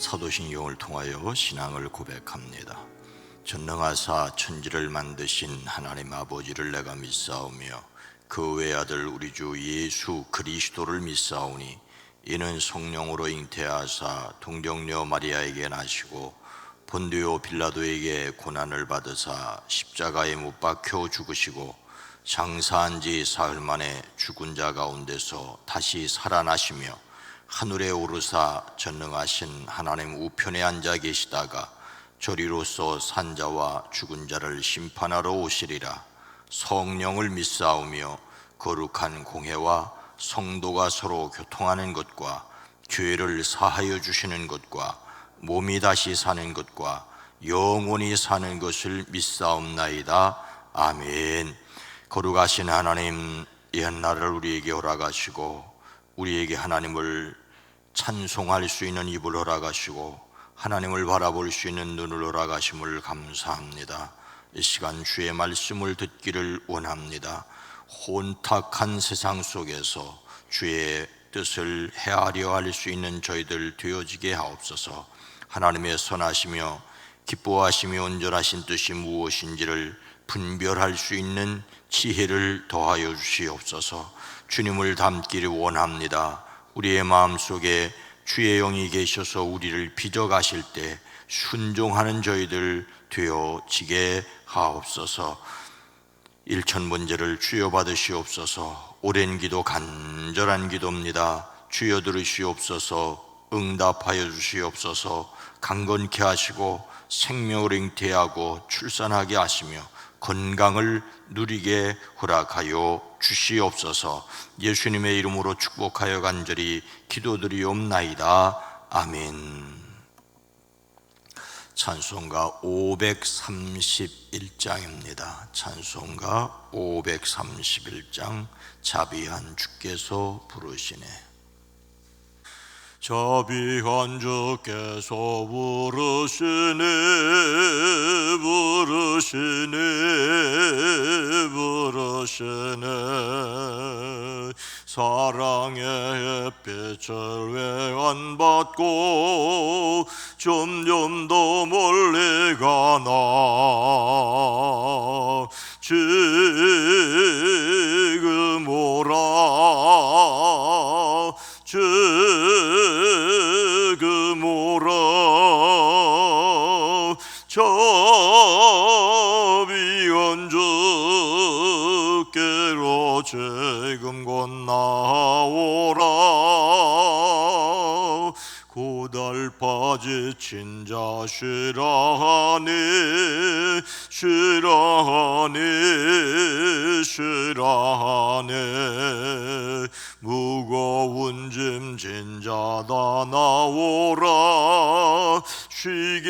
사도신경을 통하여 신앙을 고백합니다. 전능하사 천지를 만드신 하나님 아버지를 내가 믿사오며 그 외아들 우리 주 예수 그리스도를 믿사오니 이는 성령으로 잉태하사 동정녀 마리아에게 나시고 본디오 빌라도에게 고난을 받으사 십자가에 못 박혀 죽으시고 장사한 지 사흘 만에 죽은 자 가운데서 다시 살아나시며 하늘에 오르사 전능하신 하나님 우편에 앉아 계시다가 저리로서 산자와 죽은 자를 심판하러 오시리라. 성령을 믿사오며 거룩한 공회와 성도가 서로 교통하는 것과 죄를 사하여 주시는 것과 몸이 다시 사는 것과 영원히 사는 것을 믿사옵나이다. 아멘. 거룩하신 하나님, 옛날을 우리에게 허락하시고 우리에게 하나님을 찬송할 수 있는 입을 허락하시고 하나님을 바라볼 수 있는 눈을 허락하심을 감사합니다. 이 시간 주의 말씀을 듣기를 원합니다. 혼탁한 세상 속에서 주의 뜻을 헤아려 할 수 있는 저희들 되어지게 하옵소서. 하나님의 선하시며 기뻐하시며 온전하신 뜻이 무엇인지를 분별할 수 있는 지혜를 더하여 주시옵소서. 주님을 닮기를 원합니다. 우리의 마음속에 주의 영이 계셔서 우리를 빚어가실 때 순종하는 저희들 되어지게 하옵소서. 일천번제를 주여 받으시옵소서. 오랜 기도 간절한 기도입니다. 주여 들으시옵소서. 응답하여 주시옵소서. 강건케 하시고 생명을 잉태하고 출산하게 하시며 건강을 누리게 허락하여 주시옵소서. 예수님의 이름으로 축복하여 간절히 기도드리옵나이다. 아멘. 찬송가 531장입니다. 찬송가 531장 자비한 주께서 부르시네. 자비한 주께서 부르시네 부르시네 부르시네. 사랑의 햇빛을 왜 안 받고 점점 더 멀리 가나. 지금 오라 지금 오라. 자비한 주께로 지금 곧 나오라. 고달파 지친 자 쉬라하니 쉬라하니 쉬라하니. 무거운 짐 진 자 다 나오라. 쉬게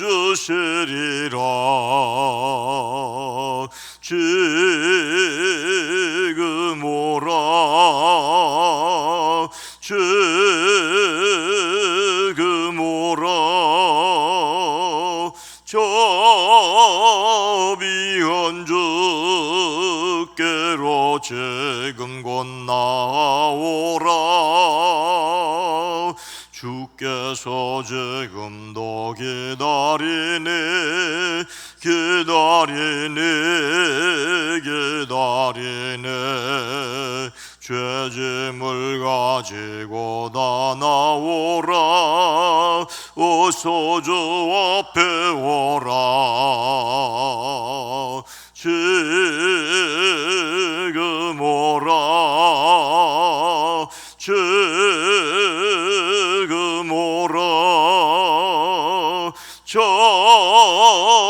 해주시리라. 지금 오라 지금 오라. 자비한 주께로 지금 곧 나오라. 주께서 지금도 기다리네 기다리네 기다리네. 죄짐을 가지고 다 나오라. 어서 주 앞에 오라. 지금 오라 지금 오라.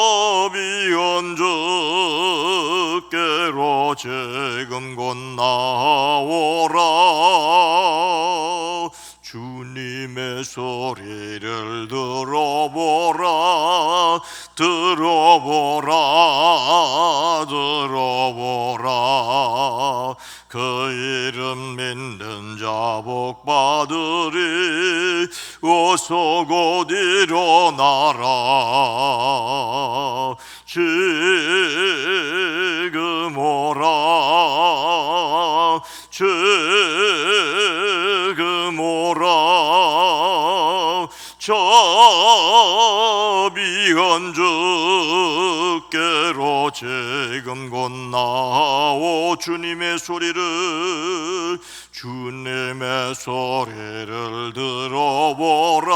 자비한 주께로 지금 곧 나오라. 주님의 소리를 들어보라 들어보라 들어보라. 그 이름 믿는 자 복 받으리. 어서 곧 일어나라. 지금 오라 지금 오라. 자 듣고 주님의 소리를 들어보라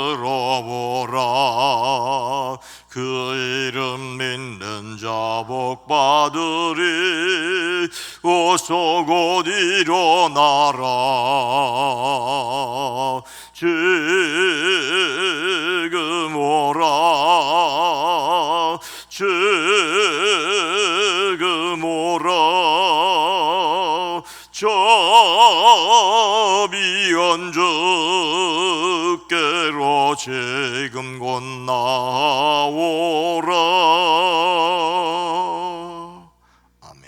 들어보라 그 이름 믿는 자 복 받으리 어서 곧 일어나라 지금 오라 지금 오라 저 비언주께로 지금 곧 나오라. 아멘.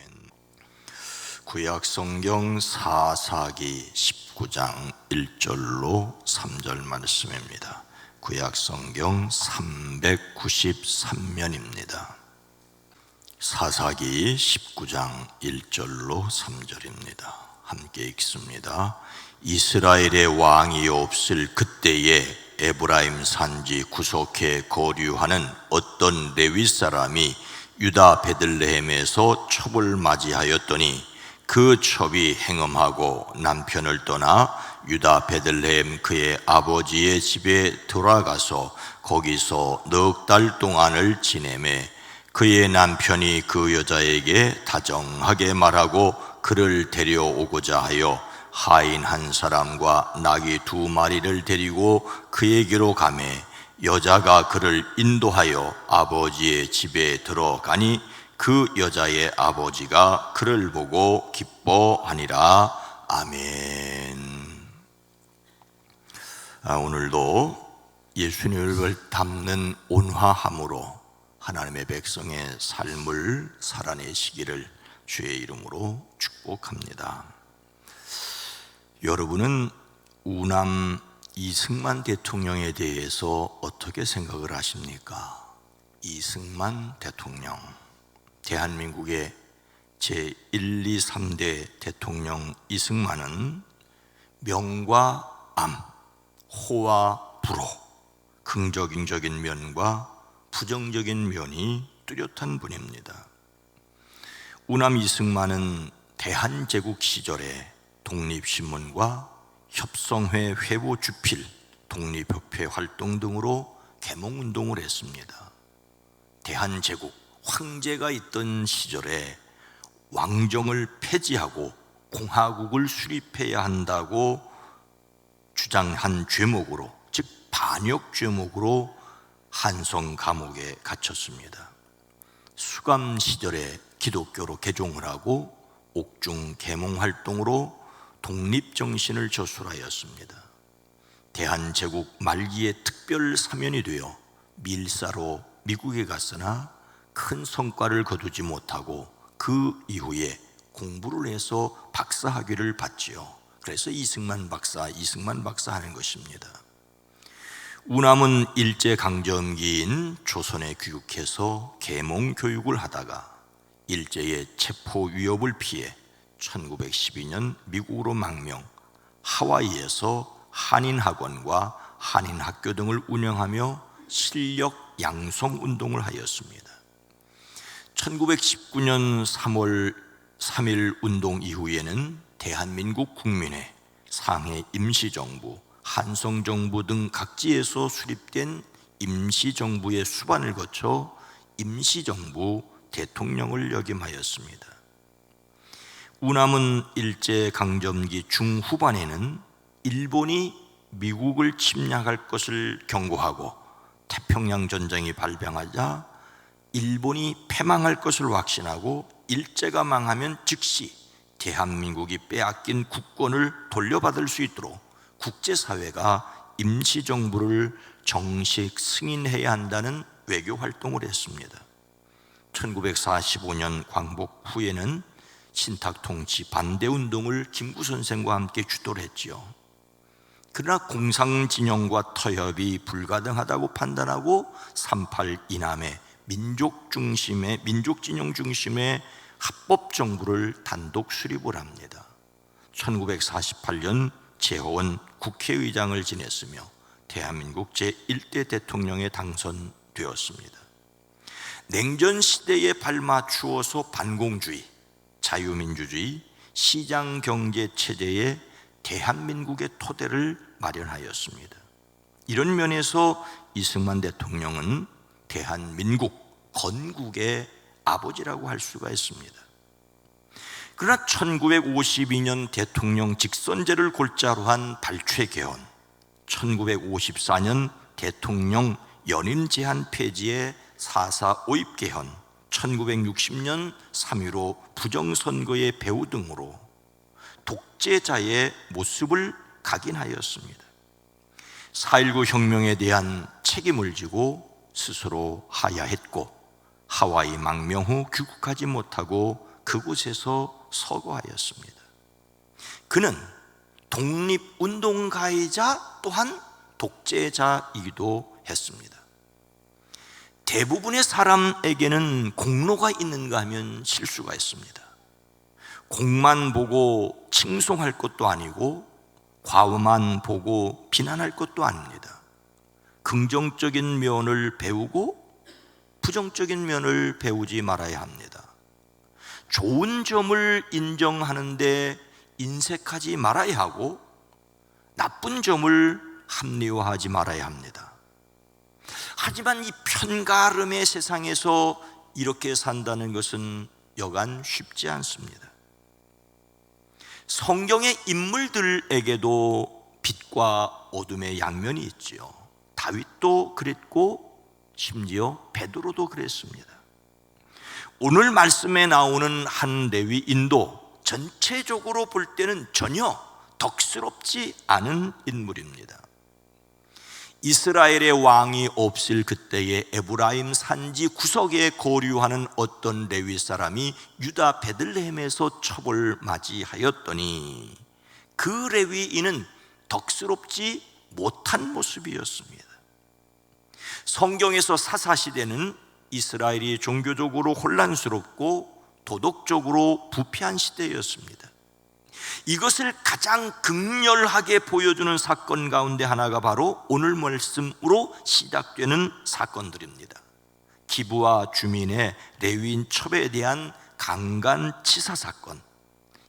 구약성경 사사기 19장 1절로 3절 말씀입니다. 구약성경 393면입니다. 사사기 19장 1절로 3절입니다. 함께 읽습니다. 이스라엘의 왕이 없을 그때에 에브라임 산지 구석에 거류하는 어떤 레위 사람이 유다 베들레헴에서 첩을 맞이하였더니 그 첩이 행음하고 남편을 떠나 유다 베들레헴 그의 아버지의 집에 돌아가서 거기서 넉 달 동안을 지내매 그의 남편이 그 여자에게 다정하게 말하고 그를 데려오고자 하여 하인 한 사람과 나귀 2마리를 데리고 그에게로 가매 여자가 그를 인도하여 아버지의 집에 들어가니 그 여자의 아버지가 그를 보고 기뻐하니라. 아멘. 오늘도 예수님을 닮는 온화함으로 하나님의 백성의 삶을 살아내시기를 주의 이름으로 축복합니다. 여러분은 우남 이승만 대통령에 대해서 어떻게 생각을 하십니까? 이승만 대통령, 대한민국의 제1, 2, 3대 대통령 이승만은 명과 암, 호와 불호, 긍정적인 면과 부정적인 면이 뚜렷한 분입니다. 우남 이승만은 대한제국 시절에 독립신문과 협성회 회보주필, 독립협회 활동 등으로 계몽운동을 했습니다. 대한제국, 황제가 있던 시절에 왕정을 폐지하고 공화국을 수립해야 한다고 주장한 죄목으로, 즉 반역 죄목으로 한성 감옥에 갇혔습니다. 수감 시절에 기독교로 개종을 하고 옥중 계몽 활동으로 독립정신을 저술하였습니다. 대한제국 말기에 특별 사면이 되어 밀사로 미국에 갔으나 큰 성과를 거두지 못하고 그 이후에 공부를 해서 박사학위를 받지요. 그래서 이승만 박사 하는 것입니다. 우남은 일제강점기인 조선에 귀국해서 계몽 교육을 하다가 일제의 체포 위협을 피해 1912년 미국으로 망명, 하와이에서 한인학원과 한인학교 등을 운영하며 실력 양성 운동을 하였습니다. 1919년 3월 3일 운동 이후에는 대한민국 국민회, 상해 임시정부, 한성정부 등 각지에서 수립된 임시정부의 수반을 거쳐 임시정부 대통령을 역임하였습니다. 우남은 일제강점기 중후반에는 일본이 미국을 침략할 것을 경고하고 태평양 전쟁이 발병하자 일본이 패망할 것을 확신하고 일제가 망하면 즉시 대한민국이 빼앗긴 국권을 돌려받을 수 있도록 국제사회가 임시정부를 정식 승인해야 한다는 외교 활동을 했습니다. 1945년 광복 후에는 신탁통치 반대운동을 김구 선생과 함께 주도를 했지요. 그러나 공상진영과 타협이 불가능하다고 판단하고 3.8 이남의 민족진영 중심의 합법정부를 단독 수립을 합니다. 1948년 재호원 국회의장을 지냈으며 대한민국 제1대 대통령에 당선되었습니다. 냉전 시대에 발맞추어서 반공주의, 자유민주주의, 시장경제 체제의 대한민국의 토대를 마련하였습니다. 이런 면에서 이승만 대통령은 대한민국 건국의 아버지라고 할 수가 있습니다. 그러나 1952년 대통령 직선제를 골자로 한 발췌개헌, 1954년 대통령 연임 제한 폐지의 4.4 오입 개헌, 1960년 3.15 부정선거의 배후 등으로 독재자의 모습을 각인하였습니다. 4.19 혁명에 대한 책임을 지고 스스로 하야했고, 하와이 망명 후 귀국하지 못하고 그곳에서 서거하였습니다. 그는 독립운동가이자 또한 독재자이기도 했습니다. 대부분의 사람에게는 공로가 있는가 하면 실수가 있습니다. 공만 보고 칭송할 것도 아니고 과오만 보고 비난할 것도 아닙니다. 긍정적인 면을 배우고 부정적인 면을 배우지 말아야 합니다. 좋은 점을 인정하는데 인색하지 말아야 하고 나쁜 점을 합리화하지 말아야 합니다. 하지만 이 편가름의 세상에서 이렇게 산다는 것은 여간 쉽지 않습니다. 성경의 인물들에게도 빛과 어둠의 양면이 있지요. 다윗도 그랬고 심지어 베드로도 그랬습니다. 오늘 말씀에 나오는 한 레위인도 전체적으로 볼 때는 전혀 덕스럽지 않은 인물입니다. 이스라엘의 왕이 없을 그때에 에브라임 산지 구석에 거류하는 어떤 레위 사람이 유다 베들레헴에서 첩을 맞이하였더니 그 레위인은 덕스럽지 못한 모습이었습니다. 성경에서 사사시대는 이스라엘이 종교적으로 혼란스럽고 도덕적으로 부패한 시대였습니다. 이것을 가장 극렬하게 보여주는 사건 가운데 하나가 바로 오늘 말씀으로 시작되는 사건들입니다. 기브아 주민의 레위인 첩에 대한 강간치사 사건,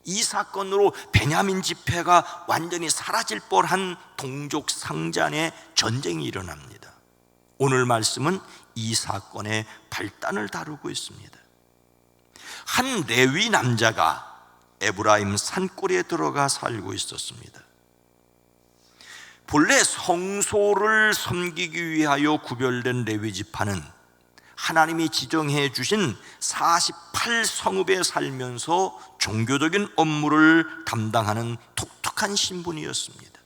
이 사건으로 베냐민 지파가 완전히 사라질 뻔한 동족 상잔의 전쟁이 일어납니다. 오늘 말씀은 이 사건의 발단을 다루고 있습니다. 한 레위 남자가 에브라임 산골에 들어가 살고 있었습니다. 본래 성소를 섬기기 위하여 구별된 레위 지파는 하나님이 지정해 주신 48성읍에 살면서 종교적인 업무를 담당하는 독특한 신분이었습니다.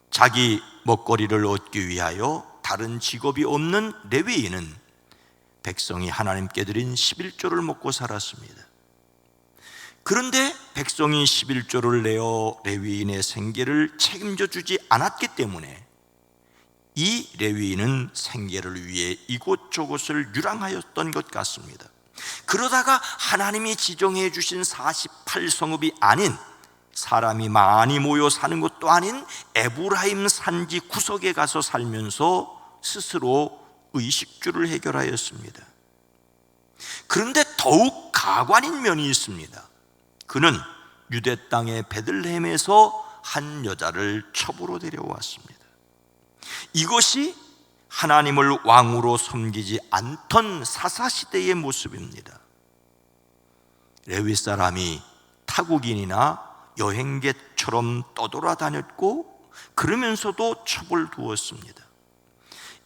자기 먹거리를 얻기 위하여 다른 직업이 없는 레위인은 백성이 하나님께 드린 11조를 먹고 살았습니다. 그런데 백성이 11조를 내어 레위인의 생계를 책임져 주지 않았기 때문에 이 레위인은 생계를 위해 이곳저곳을 유랑하였던 것 같습니다. 그러다가 하나님이 지정해 주신 48성읍이 아닌, 사람이 많이 모여 사는 것도 아닌 에브라임 산지 구석에 가서 살면서 스스로 의식주를 해결하였습니다. 그런데 더욱 가관인 면이 있습니다. 그는 유대 땅의 베들레헴에서 한 여자를 첩으로 데려왔습니다. 이것이 하나님을 왕으로 섬기지 않던 사사시대의 모습입니다. 레위 사람이 타국인이나 여행객처럼 떠돌아다녔고 그러면서도 첩을 두었습니다.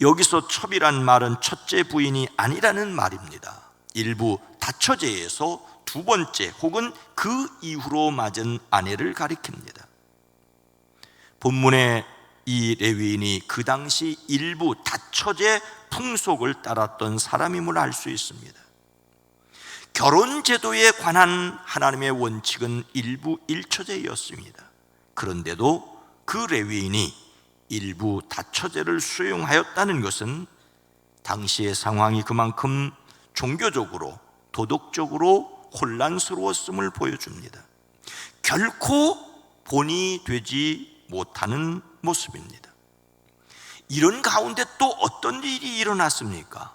여기서 첩이란 말은 첫째 부인이 아니라는 말입니다. 일부 다처제에서 두 번째 혹은 그 이후로 맞은 아내를 가리킵니다. 본문에 이 레위인이 그 당시 일부 다처제 풍속을 따랐던 사람임을 알 수 있습니다. 결혼 제도에 관한 하나님의 원칙은 일부 일처제였습니다. 그런데도 그 레위인이 일부 다처제를 수용하였다는 것은 당시의 상황이 그만큼 종교적으로 도덕적으로 혼란스러웠음을 보여줍니다. 결코 본이 되지 못하는 모습입니다. 이런 가운데 또 어떤 일이 일어났습니까?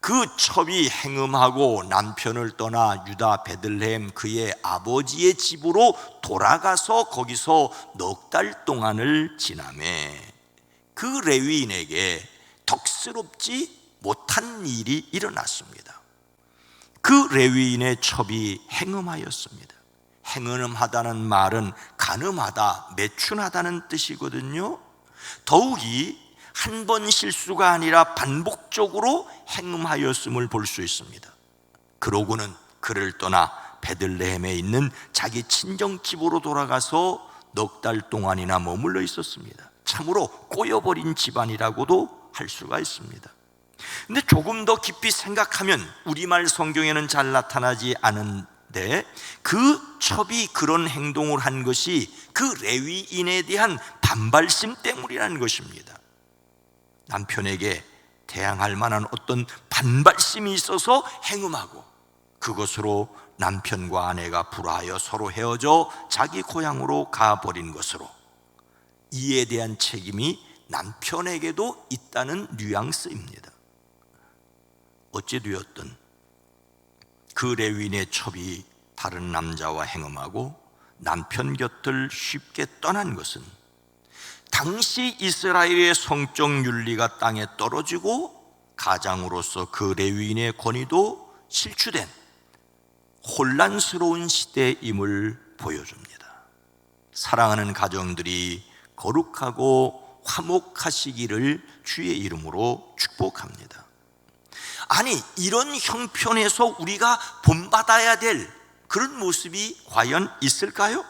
그 첩이 행음하고 남편을 떠나 유다 베들레헴 그의 아버지의 집으로 돌아가서 거기서 넉 달 동안을 지나매 그 레위인에게 덕스럽지 못한 일이 일어났습니다. 그 레위인의 첩이 행음하였습니다. 행음하다는 말은 간음하다, 매춘하다는 뜻이거든요. 더욱이 한 번 실수가 아니라 반복적으로 행음하였음을 볼 수 있습니다. 그러고는 그를 떠나 베들레헴에 있는 자기 친정집으로 돌아가서 넉 달 동안이나 머물러 있었습니다. 참으로 꼬여버린 집안이라고도 할 수가 있습니다. 근데 조금 더 깊이 생각하면 우리말 성경에는 잘 나타나지 않은데 그 첩이 그런 행동을 한 것이 그 레위인에 대한 반발심 때문이라는 것입니다. 남편에게 대항할 만한 어떤 반발심이 있어서 행음하고 그것으로 남편과 아내가 불화하여 서로 헤어져 자기 고향으로 가버린 것으로 이에 대한 책임이 남편에게도 있다는 뉘앙스입니다. 어찌되었든 그 레위인의 첩이 다른 남자와 행음하고 남편 곁을 쉽게 떠난 것은 당시 이스라엘의 성적 윤리가 땅에 떨어지고 가장으로서 그 레위인의 권위도 실추된 혼란스러운 시대임을 보여줍니다. 사랑하는 가정들이 거룩하고 화목하시기를 주의 이름으로 축복합니다. 아니, 이런 형편에서 우리가 본받아야 될 그런 모습이 과연 있을까요?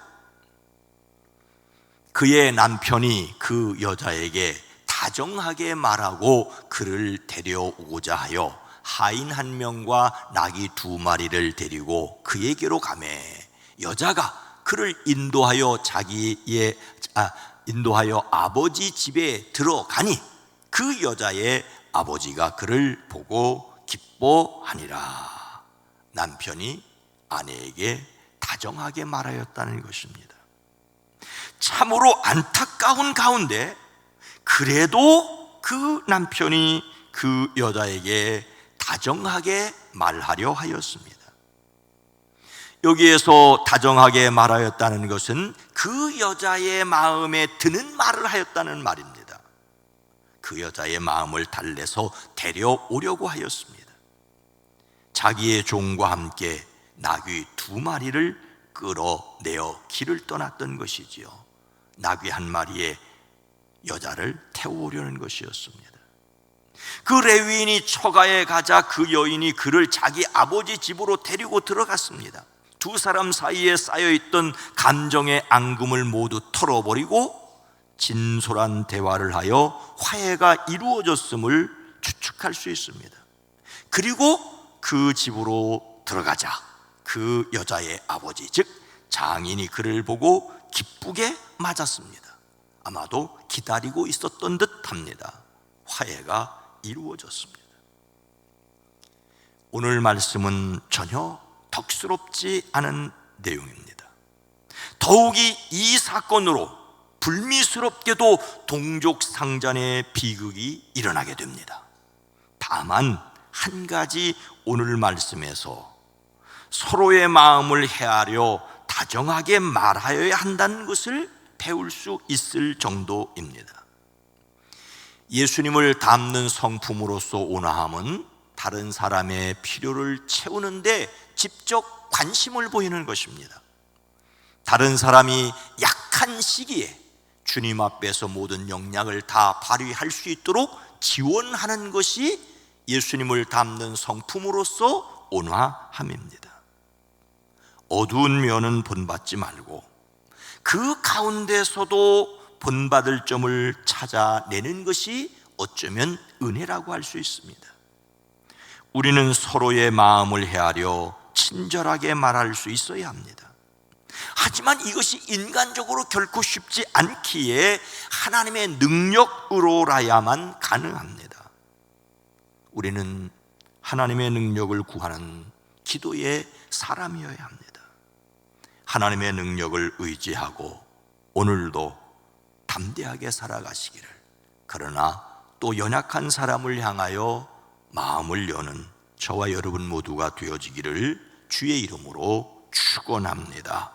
그의 남편이 그 여자에게 다정하게 말하고 그를 데려오고자 하여 하인 한 명과 나귀 2마리를 데리고 그에게로 가매 여자가 그를 인도하여 인도하여 아버지 집에 들어가니 그 여자의 아버지가 그를 보고 기뻐하니라. 남편이 아내에게 다정하게 말하였다는 것입니다. 참으로 안타까운 가운데 그래도 그 남편이 그 여자에게 다정하게 말하려 하였습니다. 여기에서 다정하게 말하였다는 것은 그 여자의 마음에 드는 말을 하였다는 말입니다. 그 여자의 마음을 달래서 데려오려고 하였습니다. 자기의 종과 함께 나귀 2마리를 끌어내어 길을 떠났던 것이지요. 나귀 1마리에 여자를 태우려는 것이었습니다. 그 레위인이 처가에 가자 그 여인이 그를 자기 아버지 집으로 데리고 들어갔습니다. 두 사람 사이에 쌓여있던 감정의 앙금을 모두 털어버리고 진솔한 대화를 하여 화해가 이루어졌음을 추측할 수 있습니다. 그리고 그 집으로 들어가자 그 여자의 아버지 즉 장인이 그를 보고 기쁘게 맞았습니다. 아마도 기다리고 있었던 듯합니다. 화해가 이루어졌습니다. 오늘 말씀은 전혀 덕스럽지 않은 내용입니다. 더욱이 이 사건으로 불미스럽게도 동족 상잔의 비극이 일어나게 됩니다. 다만 한 가지 오늘 말씀에서 서로의 마음을 헤아려 다정하게 말하여야 한다는 것을 배울 수 있을 정도입니다. 예수님을 닮는 성품으로서 온화함은 다른 사람의 필요를 채우는데 직접 관심을 보이는 것입니다. 다른 사람이 약한 시기에 주님 앞에서 모든 역량을 다 발휘할 수 있도록 지원하는 것이 예수님을 닮는 성품으로서 온화함입니다. 어두운 면은 본받지 말고 그 가운데서도 본받을 점을 찾아내는 것이 어쩌면 은혜라고 할 수 있습니다. 우리는 서로의 마음을 헤아려 친절하게 말할 수 있어야 합니다. 하지만 이것이 인간적으로 결코 쉽지 않기에 하나님의 능력으로라야만 가능합니다. 우리는 하나님의 능력을 구하는 기도의 사람이어야 합니다. 하나님의 능력을 의지하고 오늘도 담대하게 살아가시기를, 그러나 또 연약한 사람을 향하여 마음을 여는 저와 여러분 모두가 되어지기를 주의 이름으로 축원합니다.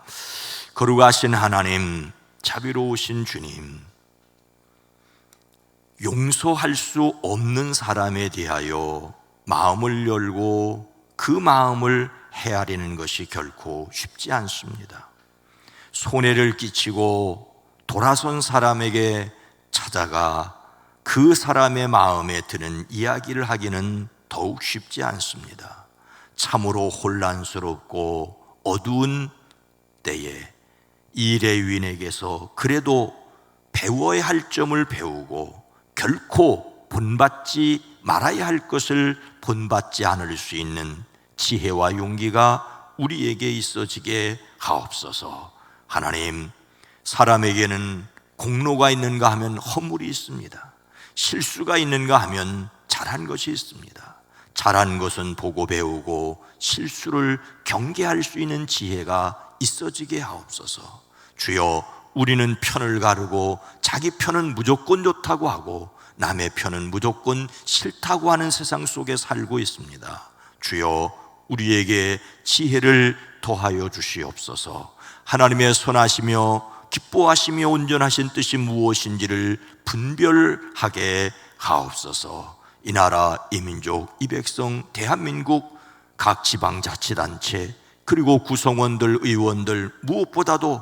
거룩하신 하나님, 자비로우신 주님, 용서할 수 없는 사람에 대하여 마음을 열고 그 마음을 헤아리는 것이 결코 쉽지 않습니다. 손해를 끼치고 돌아선 사람에게 찾아가 그 사람의 마음에 드는 이야기를 하기는 더욱 쉽지 않습니다. 참으로 혼란스럽고 어두운 때에 이 레위인에게서 그래도 배워야 할 점을 배우고 결코 본받지 말아야 할 것을 본받지 않을 수 있는 지혜와 용기가 우리에게 있어지게 하옵소서. 하나님, 사람에게는 공로가 있는가 하면 허물이 있습니다. 실수가 있는가 하면 잘한 것이 있습니다. 잘한 것은 보고 배우고 실수를 경계할 수 있는 지혜가 있어지게 하옵소서. 주여, 우리는 편을 가르고 자기 편은 무조건 좋다고 하고 남의 편은 무조건 싫다고 하는 세상 속에 살고 있습니다. 주여, 우리에게 지혜를 더하여 주시옵소서. 하나님의 선하시며 기뻐하시며 온전하신 뜻이 무엇인지를 분별하게 하옵소서. 이 나라, 이 민족, 이 백성, 대한민국 각 지방자치단체 그리고 구성원들, 의원들, 무엇보다도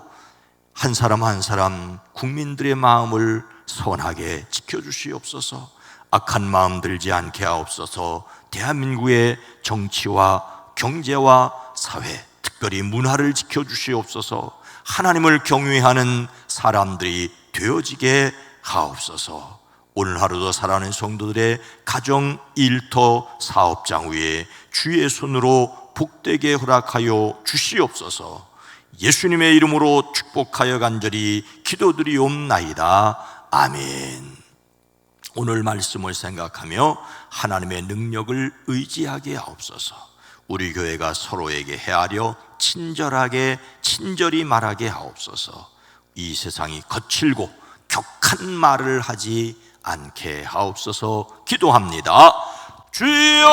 한 사람 한 사람 국민들의 마음을 선하게 지켜주시옵소서. 악한 마음 들지 않게 하옵소서. 대한민국의 정치와 경제와 사회, 특별히 문화를 지켜주시옵소서. 하나님을 경외하는 사람들이 되어지게 하옵소서. 오늘 하루도 살아가는 성도들의 가정, 일터, 사업장 위에 주의 손으로 복되게 허락하여 주시옵소서. 예수님의 이름으로 축복하여 간절히 기도드리옵나이다. 아멘. 오늘 말씀을 생각하며 하나님의 능력을 의지하게 하옵소서. 우리 교회가 서로에게 헤아려 친절하게 친절히 말하게 하옵소서. 이 세상이 거칠고 격한 말을 하지 않게 하옵소서. 기도합니다. 주여!